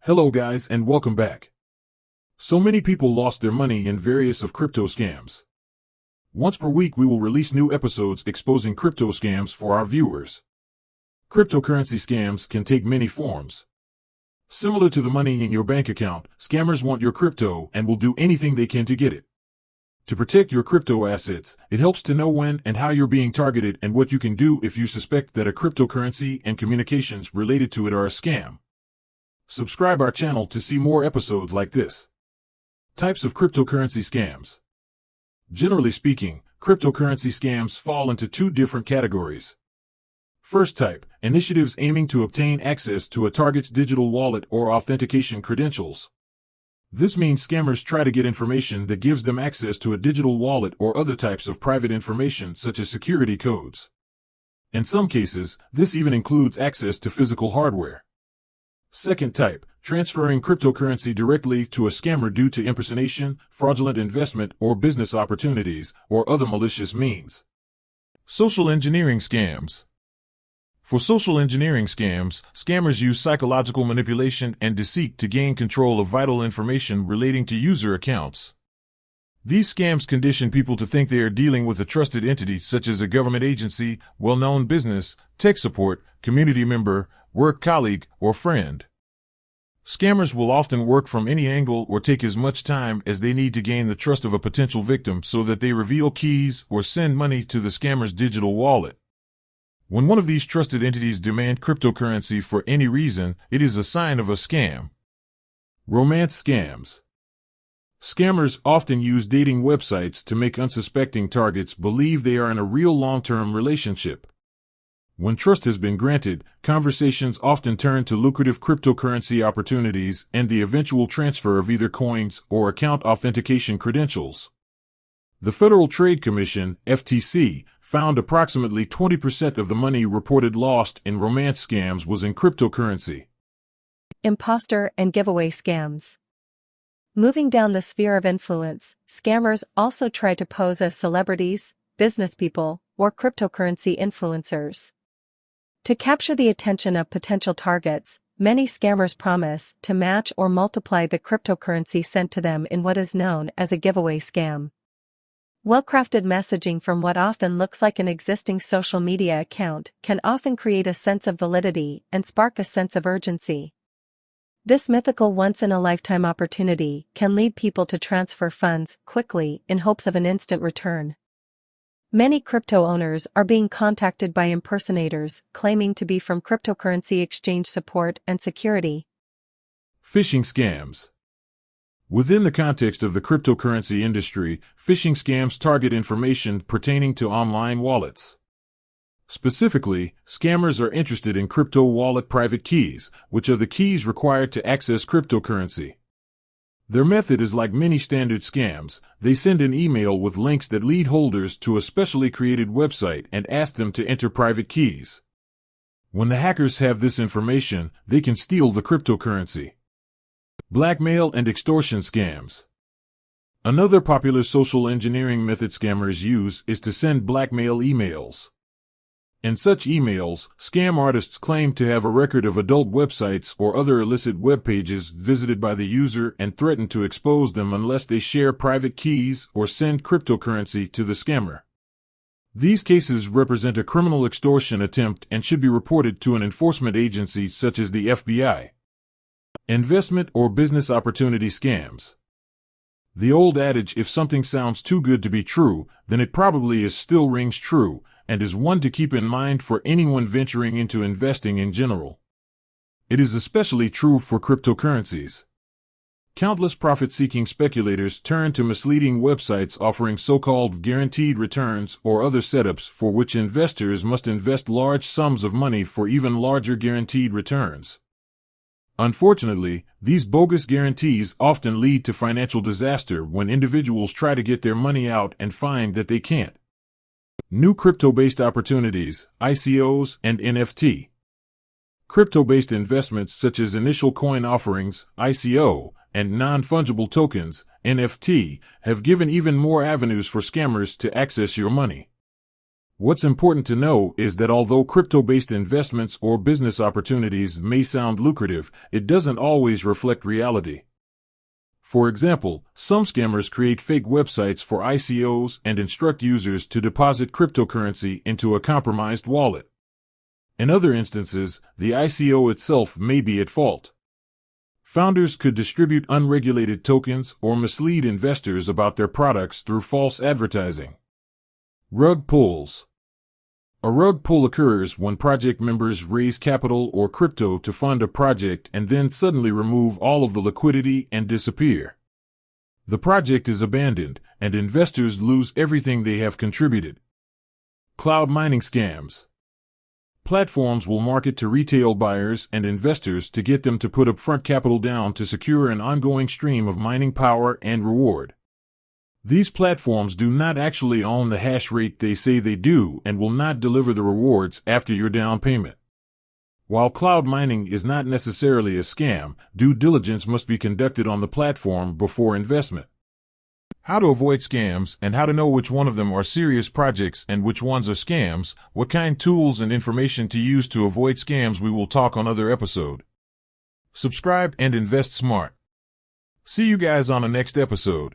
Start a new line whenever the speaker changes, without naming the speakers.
Hello guys and welcome back. So many people lost their money in various of crypto scams. Once per week we will release new episodes exposing crypto scams for our viewers. Cryptocurrency scams can take many forms. Similar to the money in your bank account, scammers want your crypto and will do anything they can to get it. To protect your crypto assets, it helps to know when and how you're being targeted and what you can do if you suspect that a cryptocurrency and communications related to it are a scam. Subscribe our channel to see more episodes like this. Types of cryptocurrency scams. Generally speaking, cryptocurrency scams fall into two different categories. First type, initiatives aiming to obtain access to a target's digital wallet or authentication credentials. This means scammers try to get information that gives them access to a digital wallet or other types of private information such as security codes. In some cases, this even includes access to physical hardware. Second type, transferring cryptocurrency directly to a scammer due to impersonation, fraudulent investment or business opportunities, or other malicious means. Social engineering scams. For social engineering scams, scammers use psychological manipulation and deceit to gain control of vital information relating to user accounts. These scams condition people to think they are dealing with a trusted entity such as a government agency, well-known business, tech support, community member, work colleague, or friend. Scammers will often work from any angle or take as much time as they need to gain the trust of a potential victim so that they reveal keys or send money to the scammer's digital wallet. When one of these trusted entities demand cryptocurrency for any reason, it is a sign of a scam. Romance scams. Scammers often use dating websites to make unsuspecting targets believe they are in a real long-term relationship. When trust has been granted, conversations often turn to lucrative cryptocurrency opportunities and the eventual transfer of either coins or account authentication credentials. The Federal Trade Commission, FTC, found approximately 20% of the money reported lost in romance scams was in cryptocurrency.
Imposter and giveaway scams. Moving down the sphere of influence, scammers also try to pose as celebrities, business people, or cryptocurrency influencers. To capture the attention of potential targets, many scammers promise to match or multiply the cryptocurrency sent to them in what is known as a giveaway scam. Well-crafted messaging from what often looks like an existing social media account can often create a sense of validity and spark a sense of urgency. This mythical once-in-a-lifetime opportunity can lead people to transfer funds quickly in hopes of an instant return. Many crypto owners are being contacted by impersonators claiming to be from cryptocurrency exchange support and security.
Phishing scams. Within the context of the cryptocurrency industry, phishing scams target information pertaining to online wallets. Specifically, scammers are interested in crypto wallet private keys, which are the keys required to access cryptocurrency. Their method is like many standard scams. They send an email with links that lead holders to a specially created website and ask them to enter private keys. When the hackers have this information, they can steal the cryptocurrency. Blackmail and extortion scams. Another popular social engineering method scammers use is to send blackmail emails. In such emails, scam artists claim to have a record of adult websites or other illicit web pages visited by the user and threaten to expose them unless they share private keys or send cryptocurrency to the scammer. These cases represent a criminal extortion attempt and should be reported to an enforcement agency such as the FBI. Investment or business opportunity scams. The old adage, if something sounds too good to be true, then it probably is, still rings true, and is one to keep in mind for anyone venturing into investing in general. It is especially true for cryptocurrencies. Countless profit-seeking speculators turn to misleading websites offering so-called guaranteed returns or other setups for which investors must invest large sums of money for even larger guaranteed returns. Unfortunately, these bogus guarantees often lead to financial disaster when individuals try to get their money out and find that they can't. New crypto-based opportunities, ICOs, and NFT. Crypto-based investments such as initial coin offerings, ICO, and non-fungible tokens, NFT, have given even more avenues for scammers to access your money. What's important to know is that although crypto-based investments or business opportunities may sound lucrative, it doesn't always reflect reality. For example, some scammers create fake websites for ICOs and instruct users to deposit cryptocurrency into a compromised wallet. In other instances, the ICO itself may be at fault. Founders could distribute unregulated tokens or mislead investors about their products through false advertising. Rug pulls. A rug pull occurs when project members raise capital or crypto to fund a project and then suddenly remove all of the liquidity and disappear. The project is abandoned, and investors lose everything they have contributed. Cloud mining scams. Platforms will market to retail buyers and investors to get them to put upfront capital down to secure an ongoing stream of mining power and reward. These platforms do not actually own the hash rate they say they do and will not deliver the rewards after your down payment. While cloud mining is not necessarily a scam, due diligence must be conducted on the platform before investment. How to avoid scams and how to know which one of them are serious projects and which ones are scams, what kind of tools and information to use to avoid scams we will talk on other episode. Subscribe and invest smart. See you guys on the next episode.